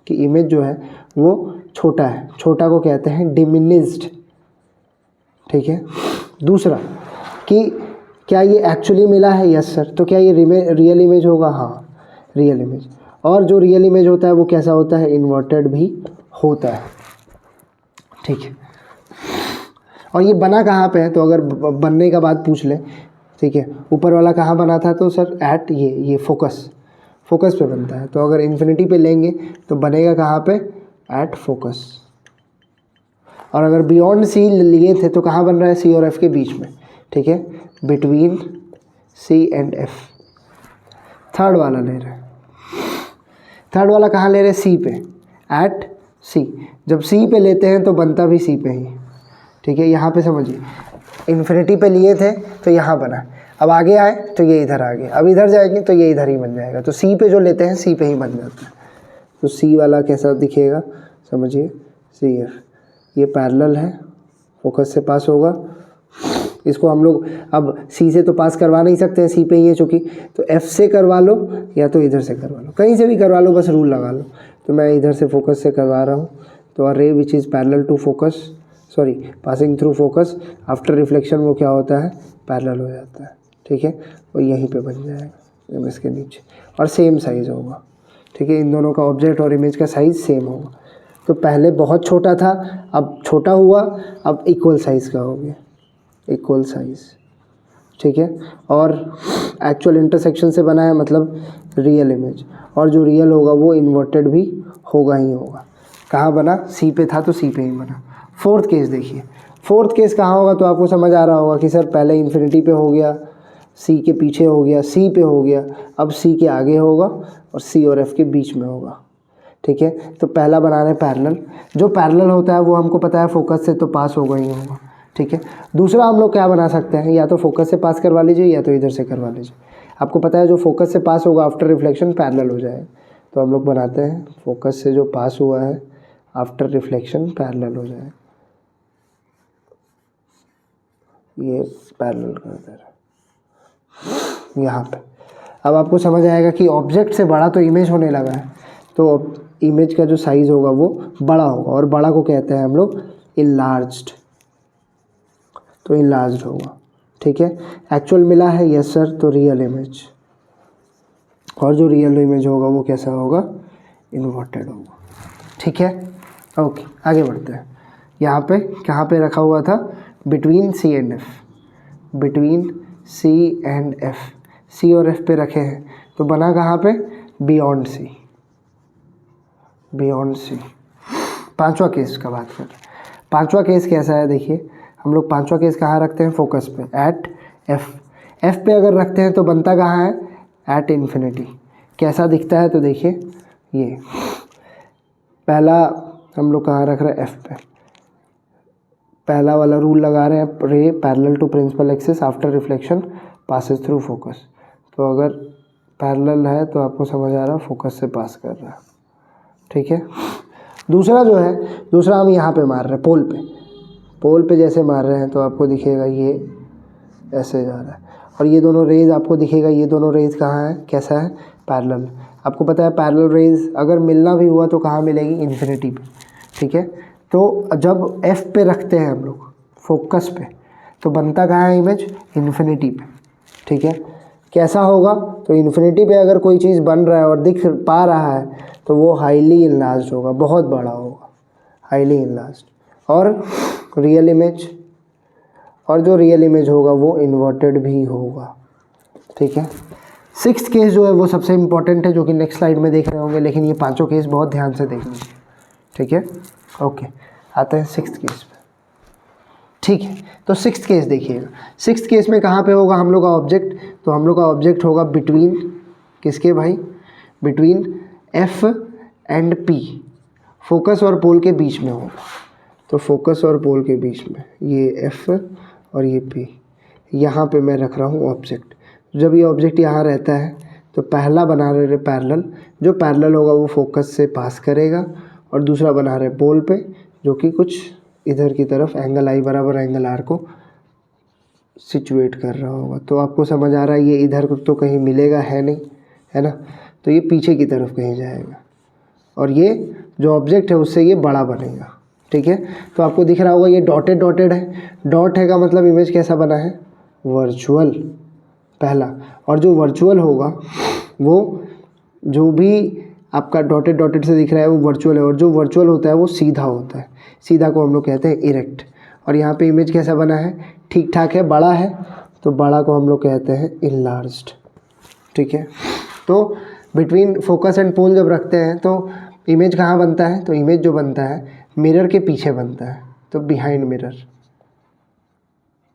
कि इमेज जो है वो छोटा है, छोटा को कहते हैं डिमिनिश्ड, ठीक है। दूसरा कि क्या ये एक्चुअली मिला है, यस सर। तो क्या ये रियल इमेज होगा, हाँ रियल इमेज। और जो रियल इमेज होता है वो कैसा होता है, इन्वर्टेड भी होता है, ठीक है। और ये बना कहाँ पे है, तो अगर बनने का बात पूछ ले, ठीक है, ऊपर वाला कहाँ बना था, तो सर एट ये फोकस पे बनता है। तो अगर इन्फिनिटी पे लेंगे तो बनेगा कहाँ पे, एट फोकस। और अगर बियॉन्ड सी लिए थे तो कहाँ बन रहा है, सी और एफ के बीच में, ठीक है, between C and F. Third वाला ले रहे हैं, थर्ड वाला कहाँ ले रहे हैं, सी पे, एट सी। जब सी पे लेते हैं तो बनता भी सी पे ही, ठीक है। यहाँ पे समझिए, इन्फिनिटी पे लिए थे तो यहाँ बना, अब आगे आए तो ये इधर आ गया, अब इधर जाएंगे तो ये इधर ही बन जाएगा। तो सी पे जो लेते हैं सी पे ही बन जाता है। तो सी वाला कैसा दिखेगा, समझिए, सी एफ, ये पैरेलल है, फोकस से पास होगा। इसको हम लोग अब सी से तो पास करवा नहीं सकते हैं, सी पे ही है चूँकि, तो एफ से करवा लो या तो इधर से करवा लो, कहीं से भी करवा लो, बस रूल लगा लो। तो मैं इधर से फोकस से करवा रहा हूँ, तो a ray which is parallel to focus, sorry passing through focus after reflection, वो क्या होता है, पैरेलल हो जाता है, ठीक है। वो यहीं पे बन जाएगा इसके नीचे, और सेम साइज़ होगा, ठीक है। इन दोनों का ऑब्जेक्ट और इमेज का साइज़ सेम होगा। तो पहले बहुत छोटा था, अब छोटा हुआ, अब इक्वल साइज़ का हो गया, इक्वल साइज़, ठीक है। और एक्चुअल इंटरसेक्शन से बना है, मतलब रियल इमेज, और जो रियल होगा वो इन्वर्टेड भी होगा ही होगा। कहाँ बना, सी पे था तो सी पे ही बना। फोर्थ केस देखिए, फोर्थ केस कहाँ होगा, तो आपको समझ आ रहा होगा कि सर पहले इन्फिनिटी पे हो गया, सी के पीछे हो गया, सी पे हो गया, अब सी के आगे होगा और सी और एफ के बीच में होगा, ठीक है। तो पहला बना रहे पैरेलल, जो पैरेलल होता है वो हमको पता है फोकस से तो पास होगा ही होगा, ठीक है। दूसरा हम लोग क्या बना सकते हैं, या तो फोकस से पास करवा लीजिए या तो इधर से करवा लीजिए। आपको पता है जो फोकस से पास होगा आफ्टर रिफ्लेक्शन पैरेलल हो जाएगा, तो हम लोग बनाते हैं फोकस से जो पास हुआ है आफ्टर रिफ्लेक्शन पैरेलल हो जाएगा, ये पैरेलल कर दे रहा है यहाँ पे। अब आपको समझ आएगा कि ऑब्जेक्ट से बड़ा तो इमेज होने लगा है, तो इमेज का जो साइज़ होगा वो बड़ा होगा, और बड़ा को कहते हैं हम लोग इनलार्ज्ड, तो इनलार्ज्ड होगा, ठीक है। एक्चुअल मिला है, यस सर, तो रियल इमेज, और जो रियल इमेज होगा वो कैसा होगा, इन्वर्टेड होगा, ठीक है। ओके, आगे बढ़ते हैं। यहाँ पे कहाँ पे रखा हुआ था, between C and F, between C and F, C और एफ पे रखे हैं, तो बना कहाँ पे, बियॉन्ड सी, बियॉन्ड सी। पांचवा केस का बात करें, पांचवा केस कैसा है, देखिए हम लोग पांचवा केस कहाँ रखते हैं, फोकस पे, एट एफ, एफ पे अगर रखते हैं तो बनता कहाँ है, एट इन्फिनिटी। कैसा दिखता है, तो देखिए ये पहला हम लोग कहाँ रख रहे हैं, एफ पे, पहला वाला रूल लगा रहे हैं, ray parallel to principal axis after reflection passes through focus. तो अगर पैरेलल है तो आपको समझ आ रहा है फोकस से पास कर रहा है, ठीक है। दूसरा जो है, दूसरा हम यहाँ पे मार रहे हैं पोल पे, पोल पे जैसे मार रहे हैं तो आपको दिखेगा ये ऐसे जा रहा है, और ये दोनों रेज आपको दिखेगा, ये दोनों रेज कहाँ है, कैसा है, पैरेलल। आपको पता है पैरेलल रेज अगर मिलना भी हुआ तो कहाँ मिलेगी, इन्फिनिटी पे, ठीक है। तो जब एफ पे रखते हैं हम लोग फोकस पे, तो बनता कहाँ है इमेज, इन्फिनिटी पे, ठीक है। कैसा होगा, तो इन्फिनिटी पे अगर कोई चीज़ बन रहा है और दिख पा रहा है तो वो हाईली इनलार्ज्ड होगा, बहुत बड़ा होगा, हाईली इनलार्ज्ड। और रियल इमेज, और जो रियल इमेज होगा वो इन्वर्टेड भी होगा, ठीक है। सिक्स्थ केस जो है वो सबसे इम्पॉर्टेंट है, जो कि नेक्स्ट स्लाइड में देख रहे होंगे, लेकिन ये पांचों केस बहुत ध्यान से देख लीजिए, ठीक है। ओके, आते हैं सिक्स्थ केस पे, ठीक है। तो सिक्स्थ केस देखिएगा, सिक्स्थ केस में कहाँ पे होगा हम लोग का ऑब्जेक्ट, तो हम लोग का ऑब्जेक्ट होगा बिटवीन किसके भाई, between F and P, focus और पोल के बीच में होगा। तो फोकस और पोल के बीच में ये एफ और ये पी, यहाँ पे मैं रख रहा हूँ ऑब्जेक्ट। जब ये ऑब्जेक्ट यहाँ रहता है तो पहला बना रहे पैरेलल, जो पैरेलल होगा वो फोकस से पास करेगा, और दूसरा बना रहे पोल पे जो कि कुछ इधर की तरफ एंगल आई बराबर एंगल आर को सिचुएट कर रहा होगा। तो आपको समझ आ रहा है ये इधर तो कहीं मिलेगा है नहीं, है ना, तो ये पीछे की तरफ कहीं जाएगा, और ये जो ऑब्जेक्ट है उससे ये बड़ा बनेगा, ठीक है। तो आपको दिख रहा होगा ये डॉटेड डॉटेड है, डॉट है का मतलब इमेज कैसा बना है, वर्चुअल पहला, और जो वर्चुअल होगा वो जो भी आपका डॉटेड डॉटेड से दिख रहा है वो वर्चुअल है, और जो वर्चुअल होता है वो सीधा होता है, सीधा को हम लोग कहते हैं इरेक्ट। और यहाँ पे इमेज कैसा बना है, ठीक ठाक है, बड़ा है, तो बड़ा को हम लोग कहते हैं इनलार्ज्ड। ठीक है, तो बिटवीन फोकस एंड पोल जब रखते हैं तो इमेज कहाँ बनता है, तो इमेज जो बनता है मिरर के पीछे बनता है, तो behind mirror,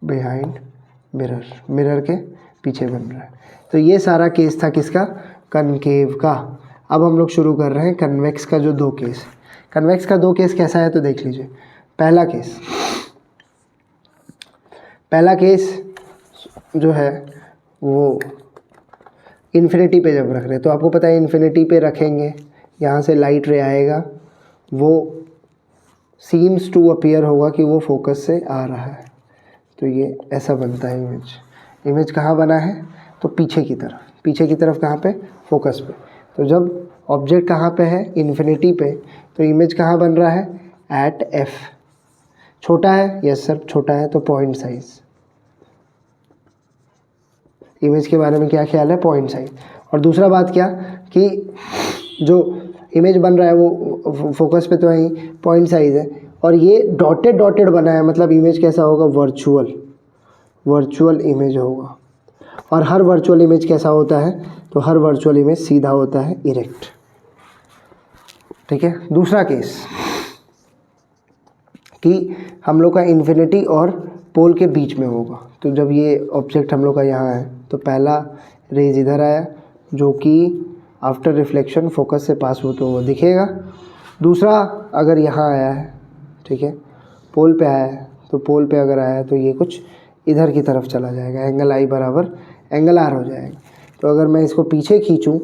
behind mirror, mirror के पीछे बन रहा है। तो ये सारा केस था किसका, कनकेव का। अब हम लोग शुरू कर रहे हैं कन्वेक्स का जो 2 केस। कन्वेक्स का 2 केस कैसा है तो देख लीजिए। पहला केस जो है वो इन्फिनिटी पे जब रख रहे हैं, तो आपको पता है इन्फिनिटी पे रखेंगे, यहाँ से लाइट रे आएगा, वो सीम्स टू अपीयर होगा कि वो फोकस से आ रहा है, तो ये ऐसा बनता है इमेज। इमेज कहाँ बना है, तो पीछे की तरफ कहाँ पे, फोकस पे। तो जब ऑब्जेक्ट कहाँ पे है, इन्फिनिटी पे, तो इमेज कहाँ बन रहा है, एट एफ। छोटा है, यस सर छोटा है, तो पॉइंट साइज। इमेज के बारे में क्या ख्याल है, पॉइंट साइज। और दूसरा बात क्या कि जो इमेज बन रहा है वो फोकस पे तो है ही, पॉइंट साइज है, और ये डॉटेड डॉटेड बना है, मतलब इमेज कैसा होगा, वर्चुअल इमेज होगा। और हर वर्चुअल इमेज कैसा होता है, तो हर वर्चुअल इमेज सीधा होता है, इरेक्ट। ठीक है, दूसरा केस कि हम लोग का इन्फिनिटी और पोल के बीच में होगा। तो जब ये ऑब्जेक्ट हम लोग का यहाँ है, तो पहला रेज इधर आया जो कि आफ्टर रिफ्लेक्शन फोकस से पास होते हुए दिखेगा। दूसरा अगर यहाँ आया है, ठीक है, पोल पे आया है, तो पोल पे अगर आया है तो ये कुछ इधर की तरफ चला जाएगा, एंगल आई बराबर एंगल आर हो जाएगा। तो अगर मैं इसको पीछे खींचूँ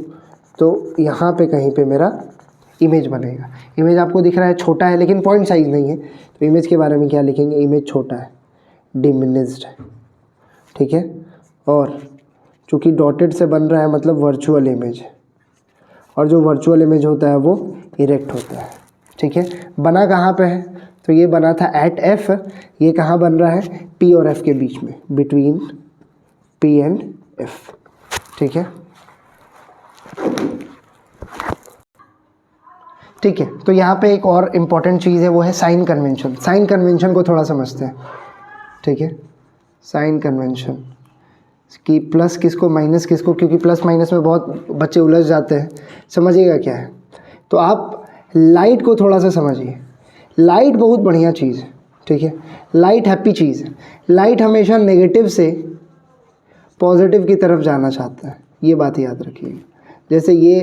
तो यहाँ पे कहीं पे मेरा इमेज बनेगा। इमेज आपको दिख रहा है छोटा है, लेकिन पॉइंट साइज नहीं है, तो इमेज के बारे में क्या लिखेंगे, इमेज छोटा है, डिमिनिश्ड है। ठीक है, और चूँकि डॉटेड से बन रहा है मतलब वर्चुअल इमेज है, और जो वर्चुअल इमेज होता है वो इरेक्ट होता है। ठीक है, बना कहाँ पे है, तो ये बना था एट एफ। ये कहाँ बन रहा है, पी और एफ के बीच में, बिटवीन पी एंड एफ। ठीक है, ठीक है, तो यहाँ पे एक और इम्पॉर्टेंट चीज़ है, वो है साइन कन्वेंशन। साइन कन्वेंशन को थोड़ा समझते हैं। ठीक है, साइन कन्वेंशन कि प्लस किसको माइनस किसको, क्योंकि प्लस माइनस में बहुत बच्चे उलझ जाते हैं, समझिएगा क्या है। तो आप लाइट को थोड़ा सा समझिए। लाइट बहुत बढ़िया चीज़ है। ठीक है, लाइट हैप्पी चीज़ है। लाइट हमेशा नेगेटिव से पॉजिटिव की तरफ जाना चाहता है, ये बात याद रखिएगा। जैसे ये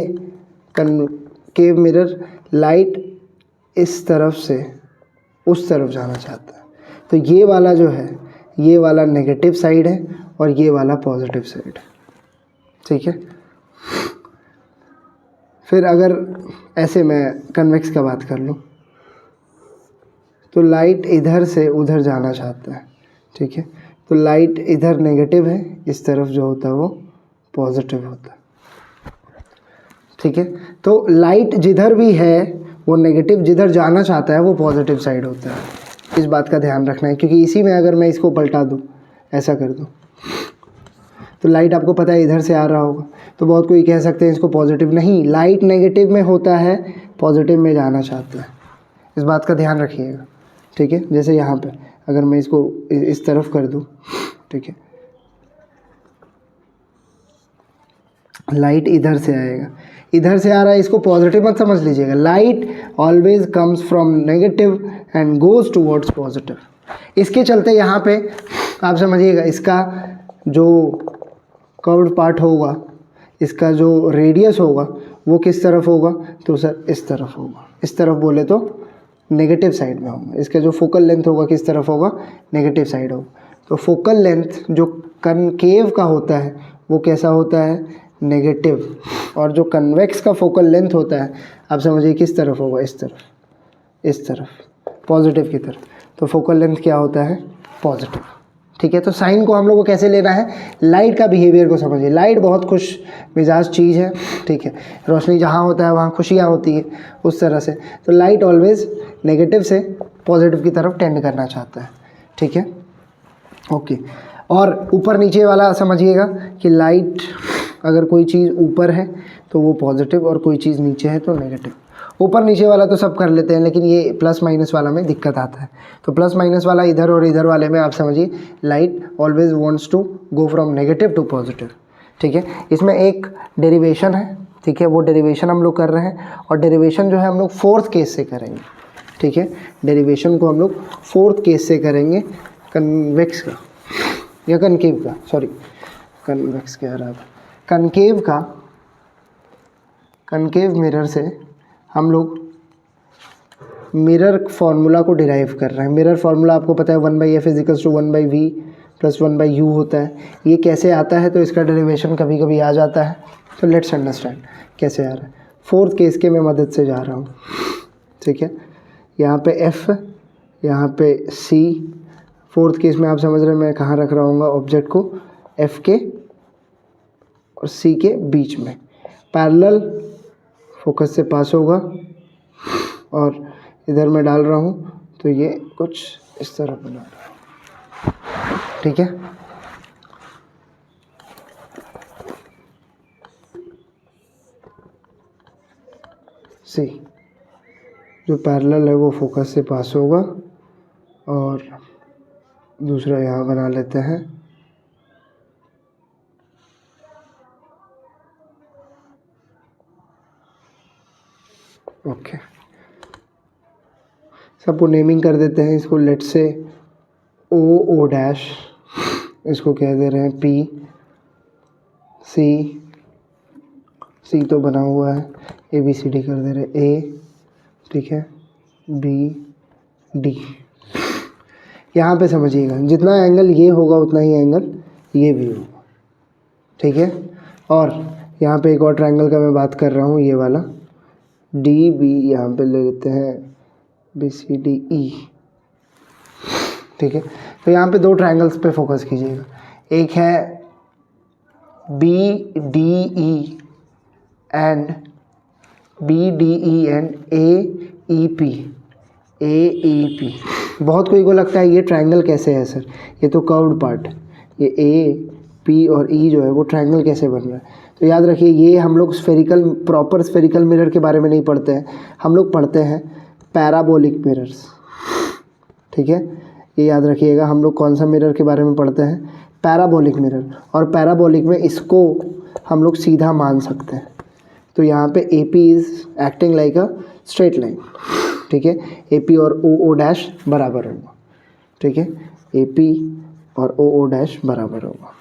कनकेव मिरर, लाइट इस तरफ से उस तरफ जाना चाहता है, तो ये वाला जो है, ये वाला नेगेटिव साइड है और ये वाला पॉजिटिव साइड है। ठीक है, फिर अगर ऐसे मैं कन्वेक्स का बात कर लूँ, तो लाइट इधर से उधर जाना चाहता है। ठीक है, तो लाइट इधर नेगेटिव है, इस तरफ जो होता है वो पॉजिटिव होता है। ठीक है, तो लाइट जिधर भी है वो नेगेटिव, जिधर जाना चाहता है वो पॉजिटिव साइड होता है। इस बात का ध्यान रखना है, क्योंकि इसी में अगर मैं इसको पलटा दूँ, ऐसा कर दूँ, तो लाइट आपको पता है इधर से आ रहा होगा, तो बहुत कोई कह सकते हैं इसको पॉजिटिव नहीं, लाइट नेगेटिव में होता है, पॉजिटिव में जाना चाहता है। इस बात का ध्यान रखिएगा। ठीक है, जैसे यहाँ पे अगर मैं इसको इस तरफ कर दूँ, ठीक है, लाइट इधर से आएगा, इधर से आ रहा है, इसको पॉजिटिव मत समझ लीजिएगा। Light always comes from negative and goes towards positive. इसके चलते यहाँ पे आप समझिएगा, इसका जो कर्व्ड पार्ट होगा, इसका जो रेडियस होगा वो किस तरफ होगा, तो सर इस तरफ होगा। इस तरफ बोले तो नेगेटिव साइड में होगा। इसका जो फोकल लेंथ होगा किस तरफ होगा, नेगेटिव साइड होगा। तो फोकल लेंथ जो कनकेव का होता है वो कैसा होता है, नेगेटिव, और जो कन्वेक्स का फोकल लेंथ होता है आप समझिए किस तरफ होगा, इस तरफ, इस तरफ, पॉजिटिव की तरफ। तो फोकल लेंथ क्या होता है, पॉजिटिव। ठीक है, तो साइन को हम लोग को कैसे लेना है, लाइट का बिहेवियर को समझिए। लाइट बहुत खुश मिजाज चीज़ है। ठीक है, रोशनी जहाँ होता है वहाँ खुशियाँ होती है, उस तरह से। तो लाइट ऑलवेज नेगेटिव से पॉजिटिव की तरफ टेंड करना चाहता है। ठीक है, ओके। और ऊपर नीचे वाला समझिएगा कि लाइट अगर कोई चीज़ ऊपर है तो वो पॉजिटिव, और कोई चीज़ नीचे है तो नेगेटिव। ऊपर नीचे वाला तो सब कर लेते हैं, लेकिन ये प्लस माइनस वाला में दिक्कत आता है। तो प्लस माइनस वाला इधर और इधर वाले में आप समझिए light always wants to go from negative to positive, ठीक है। इसमें एक डेरिवेशन है, ठीक है, वो डेरिवेशन हम लोग कर रहे हैं, और डेरिवेशन जो है हम लोग फोर्थ केस से करेंगे, ठीक है। डेरिवेशन को हम लोग फोर्थ केस से करेंगे, कन्वेक्स का या कनकेव का, सॉरी कन्वेक्स कह रहा था, कनकेव का, कनकेव मिरर से हम लोग मिरर फार्मूला को डिराइव कर रहे हैं। मिरर फार्मूला आपको पता है 1/f = 1/v + 1/u होता है। ये कैसे आता है, तो इसका डेरिवेशन कभी कभी आ जाता है, तो लेट्स अंडरस्टैंड कैसे आ रहा है। फोर्थ केस के मैं मदद से जा रहा हूँ, ठीक है। यहाँ पे f, यहाँ पे c, फोर्थ केस में आप समझ रहे हैं मैं कहाँ रख रहा हूँ ऑब्जेक्ट को, f के और c के बीच में, पैरेलल फोकस से पास होगा, और इधर मैं डाल रहा हूँ तो ये कुछ इस तरह बना रहा हूँ, ठीक है। सी जो पैरेलल है वो फोकस से पास होगा, और दूसरा यहाँ बना लेते हैं, ओके। सबको नेमिंग कर देते हैं, इसको लेट से ओ डैश, इसको कह दे रहे हैं पी, सी तो बना हुआ है, ABCD कर दे रहे हैं ए, ठीक है, BD। यहाँ पे समझिएगा जितना एंगल ये होगा उतना ही एंगल ये भी होगा, ठीक है। और यहाँ पे एक और ट्रायंगल का मैं बात कर रहा हूँ, ये वाला DB, यहाँ पे ले लेते हैं BCDE, ठीक है। तो यहाँ पे दो ट्रायंगल्स पे फोकस कीजिएगा, एक है BDE एंड AEP। बहुत कोई को लगता है ये ट्रायंगल कैसे है सर, ये तो कर्व्ड पार्ट है, ये AP और E जो है वो ट्रायंगल कैसे बन रहा है। तो याद रखिए ये हम लोग प्रॉपर स्फेरिकल मिरर के बारे में नहीं पढ़ते हैं, हम लोग पढ़ते हैं पैराबोलिक मिरर्स, ठीक है। ये याद रखिएगा, हम लोग कौन सा मिरर के बारे में पढ़ते हैं, पैराबोलिक मिरर। और पैराबोलिक में इसको हम लोग सीधा मान सकते हैं, तो यहाँ पे AP is acting like a straight line, ठीक है। AP और OO डैश बराबर होगा, ठीक है, AP और OO डैश बराबर होगा।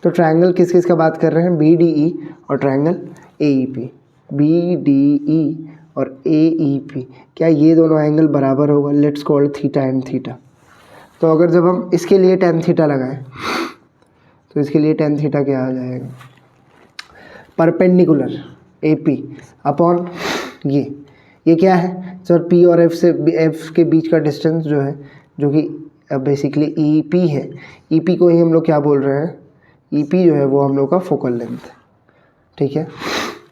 तो ट्रायंगल किस किस का बात कर रहे हैं, BDE और ट्रायंगल AEP। BDE और AEP, क्या ये दोनों एंगल बराबर होगा, let's call theta and theta. तो अगर जब हम इसके लिए tan थीटा लगाएं, तो इसके लिए tan थीटा क्या आ जाएगा, परपेंडिकुलर AP अपॉन ये क्या है सर, P और F के बीच का डिस्टेंस जो है, जो कि बेसिकली EP है, EP को ही हम लोग क्या बोल रहे हैं, EP जो है वो हम लोग का फोकल लेंथ, ठीक है।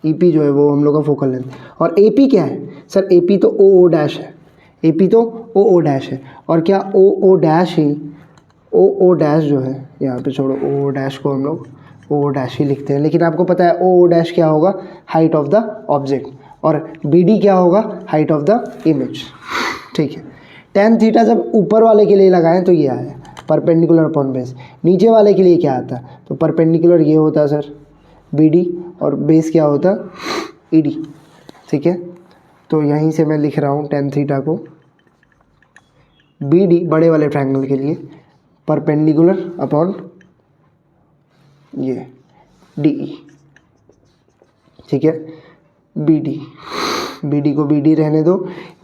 EP जो है वो हम लोग का फोकल लेंथ, और AP क्या है सर, AP तो OO डैश है, AP तो OO डैश है, और क्या OO डैश ही, OO डैश जो है, यहाँ पे छोड़ो, OO डैश को हम लोग OO डैश ही लिखते हैं, लेकिन आपको पता है OO डैश क्या होगा, हाइट ऑफ द ऑब्जेक्ट, और BD क्या होगा, हाइट ऑफ द इमेज, ठीक है। tan थीटा जब ऊपर वाले के लिए लगाएं तो ये आया परपेंडिकुलर अपॉन बेस, नीचे वाले के लिए क्या आता है, तो परपेंडिकुलर ये होता है सर BD, और बेस क्या होता है ED, ठीक है। तो यहीं से मैं लिख रहा हूँ tan थीटा को BD बड़े वाले ट्रायंगल के लिए परपेंडिकुलर अपॉन ये DE, ठीक है। BD को BD रहने दो,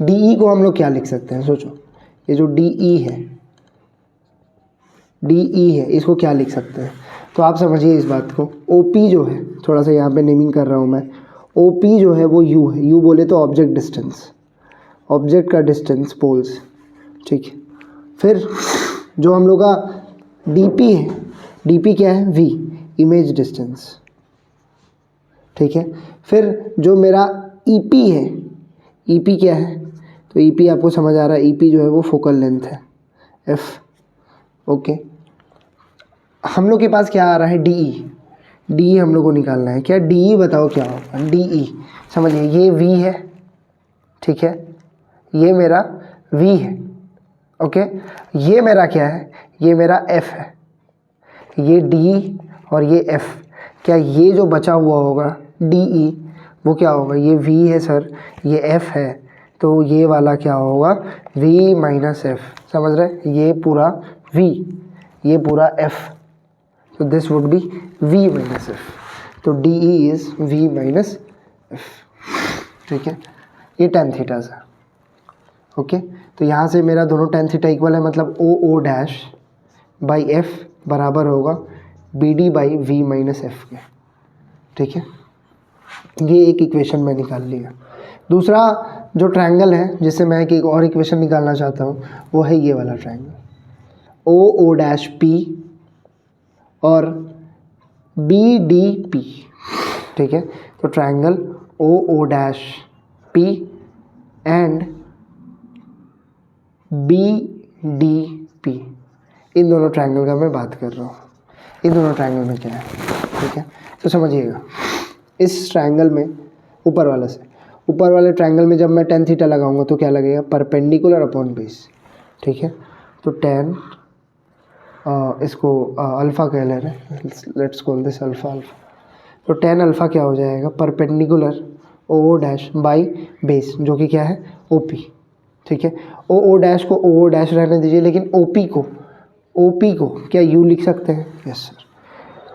DE को हम लोग क्या लिख सकते हैं, सोचो, ये जो DE है इसको क्या लिख सकते हैं, तो आप समझिए इस बात को, OP जो है, थोड़ा सा यहाँ पे नेमिंग कर रहा हूँ मैं, OP जो है वो U है, U बोले तो ऑब्जेक्ट डिस्टेंस, ऑब्जेक्ट का डिस्टेंस पोल्स, ठीक है। फिर जो हम लोग का DP है, DP क्या है, V, इमेज डिस्टेंस, ठीक है। फिर जो मेरा EP है, EP क्या है, तो EP आपको समझ आ रहा है, EP जो है वो फोकल लेंथ है, F, ओके। हम लोग के पास क्या आ रहा है, DE, डी हम लोग को निकालना है। क्या डी बताओ क्या होगा, डी समझिए ये वी है, ठीक है, ये मेरा वी है, ओके, ये मेरा क्या है, ये मेरा एफ है, ये डी और ये एफ, क्या ये जो बचा हुआ होगा डी वो क्या होगा, ये वी है सर, ये एफ है, तो ये वाला क्या होगा v माइनस एफ, समझ रहे, ये पूरा v, ये पूरा f, तो this would be v minus F, तो D is v minus F, ठीक है, ये tan थीटास है, ओके। तो यहाँ से मेरा दोनों tan थीटा इक्वल है, मतलब ओ डैश बाई एफ बराबर होगा B D by V minus F के, ठीक है, ये एक इक्वेशन में निकाल लिया। दूसरा जो ट्रायंगल है जिससे मैं एक और इक्वेशन निकालना चाहता हूँ वो है ये वाला ट्रायंगल, ओ डैश पी और बी डी पी, ठीक है, तो triangle O dash P and B D P, इन दोनों ट्रायंगल का मैं बात कर रहा हूँ। इन दोनों ट्रायंगल में क्या है, ठीक है, तो समझिएगा इस ट्रायंगल में ऊपर वाले ट्रायंगल में जब मैं tan थीटा लगाऊंगा तो क्या लगेगा, परपेंडिकुलर अपॉन बेस, ठीक है, तो tan इसको अल्फ़ा कह ले रहे हैं, लेट्स कॉल दिस अल्फ़ा, तो tan अल्फ़ा क्या हो जाएगा, perpendicular O dash by base जो कि क्या है OP, ठीक है, ओ डैश को ओ डैश रहने दीजिए, लेकिन OP को क्या U लिख सकते हैं, यस सर,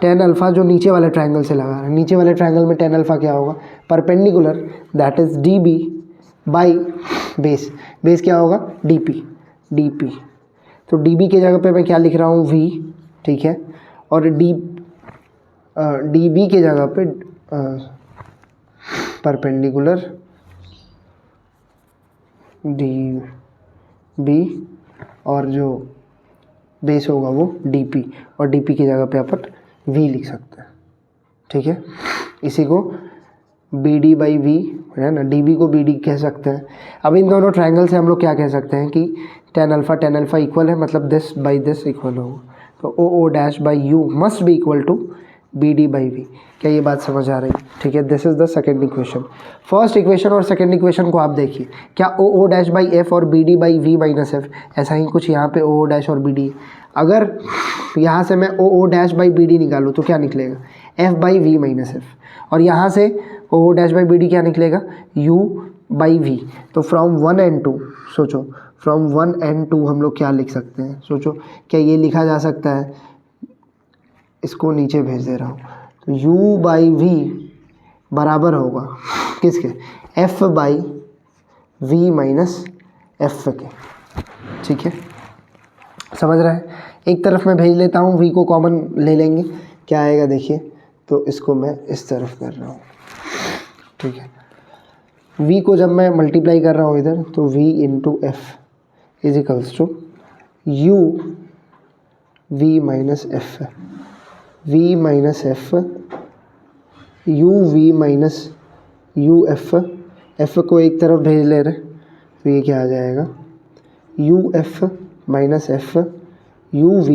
tan अल्फ़ा जो नीचे वाले ट्रायंगल से लगा रहा है, नीचे वाले ट्रायंगल में tan अल्फ़ा क्या होगा, perpendicular that is DB by base क्या होगा DP, तो DB के जगह पे मैं क्या लिख रहा हूँ V, ठीक है, और DB के जगह पे परपेंडिकुलर DB और जो बेस होगा वो DP, और DP की जगह पे अपन V लिख सकते हैं, ठीक है, इसी को BD बाई V है ना, DB को BD कह सकते हैं। अब इन दोनों ट्रायंगल से हम लोग क्या कह सकते हैं कि tan अल्फ़ा इक्वल है, मतलब दिस बाई दिस इक्वल होगा, तो O dash by U must be equal to BD by V, क्या ये बात समझ आ रही है, ठीक है, this is the second equation. First equation और सेकेंड इक्वेशन को आप देखिए, क्या ओ डैश बाई एफ और BD by V minus F, ऐसा ही कुछ यहाँ पे ओ डैश और BD, अगर यहाँ से मैं ओ डैश बाई BD निकालूँ तो क्या निकलेगा, F by V minus F, और यहाँ से ओ डैश बाई BD क्या निकलेगा, U बाई V, तो फ्रॉम 1 and 2 सोचो, फ्रॉम 1 and 2 हम लोग क्या लिख सकते हैं, सोचो, क्या ये लिखा जा सकता है, इसको नीचे भेज दे रहा हूँ, तो U बाई V बराबर होगा किसके, F by V minus F के, ठीक है, समझ रहा है। एक तरफ मैं भेज लेता हूँ, V को कॉमन ले लेंगे, क्या आएगा देखिए, तो इसको मैं इस तरफ कर रहा हूँ, ठीक है, V को जब मैं मल्टीप्लाई कर रहा हूँ इधर, तो V into F is equals to U V minus F, V minus F U V माइनस U F को एक तरफ भेज ले रहे, तो ये क्या आ जाएगा, U F minus F U V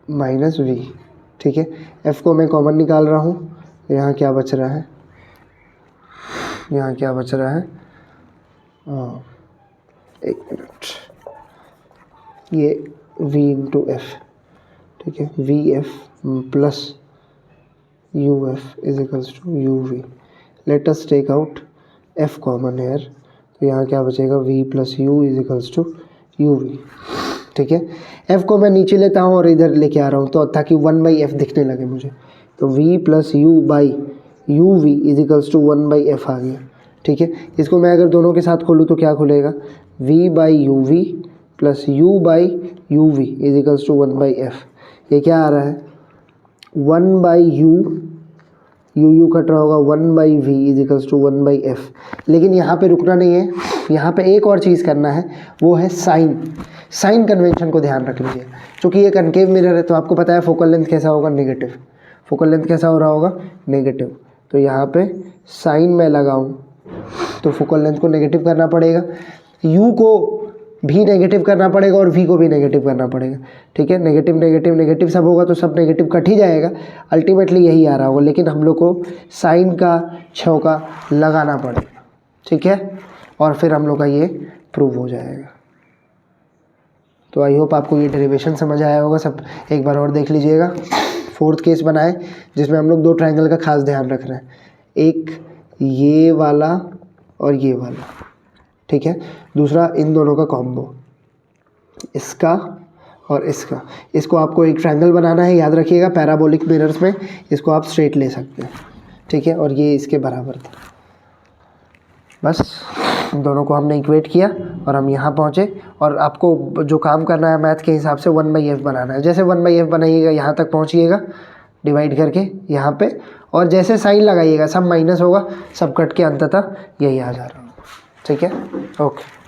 minus V, ठीक है, F को मैं कॉमन निकाल रहा हूँ, तो यहाँ क्या बच रहा है, एक मिनट, ये V इंटू एफ, ठीक है, V F plus U F is equals to U V, let us take out F common here, तो यहाँ क्या बचेगा, v plus U is equals to U V, ठीक है, f को मैं नीचे लेता हूँ और इधर लेके आ रहा हूँ, तो ताकि 1 बाई एफ दिखने लगे मुझे, तो v plus U by U V is equals to 1 by F आ गया, ठीक है। इसको मैं अगर दोनों के साथ खोलूँ तो क्या खुलेगा, v by U V plus U by U V is equals to 1 by F, ये क्या आ रहा है, 1 बाई यू कट रहा होगा, 1 by V is equals to 1 by F. लेकिन यहाँ पे रुकना नहीं है, यहाँ पे एक और चीज़ करना है, वो है साइन कन्वेंशन को ध्यान रख लीजिए। चूँकि ये कनकेव मिरर है तो आपको पता है फोकल लेंथ कैसा होगा, नेगेटिव, फोकल लेंथ कैसा हो रहा होगा, नेगेटिव, तो यहाँ पे साइन में लगाऊँ तो फोकल लेंथ को नेगेटिव करना पड़ेगा। यू को भी नेगेटिव करना पड़ेगा और v को भी नेगेटिव करना पड़ेगा, ठीक है। नेगेटिव नेगेटिव नेगेटिव सब होगा तो सब नेगेटिव कट ही जाएगा, अल्टीमेटली यही आ रहा होगा, लेकिन हम लोग को साइन का छौका लगाना पड़ेगा, ठीक है, और फिर हम लोग का ये प्रूव हो जाएगा। तो आई होप आपको ये डेरिवेशन समझ आया होगा। सब एक बार और देख लीजिएगा। फोर्थ केस बनाए जिसमें हम लोग दो ट्रायंगल का खास ध्यान रख रहे हैं, एक ये वाला और ये वाला, ठीक है। दूसरा इन दोनों का कॉम्बो, इसका और इसका। इसको आपको एक ट्रायंगल बनाना है, याद रखिएगा पैराबोलिक मिरर्स में इसको आप स्ट्रेट ले सकते हैं, ठीक है, और ये इसके बराबर था। बस इन दोनों को हमने इक्वेट किया और हम यहाँ पहुँचे। और आपको जो काम करना है मैथ के हिसाब से 1/f बनाना है। जैसे 1/f बनाइएगा यहाँ तक पहुँचिएगा डिवाइड करके यहाँ पे, और जैसे साइन लगाइएगा सब माइनस होगा, सब कट के अंततः यही आ जा रहा होगा, ठीक है। ओके।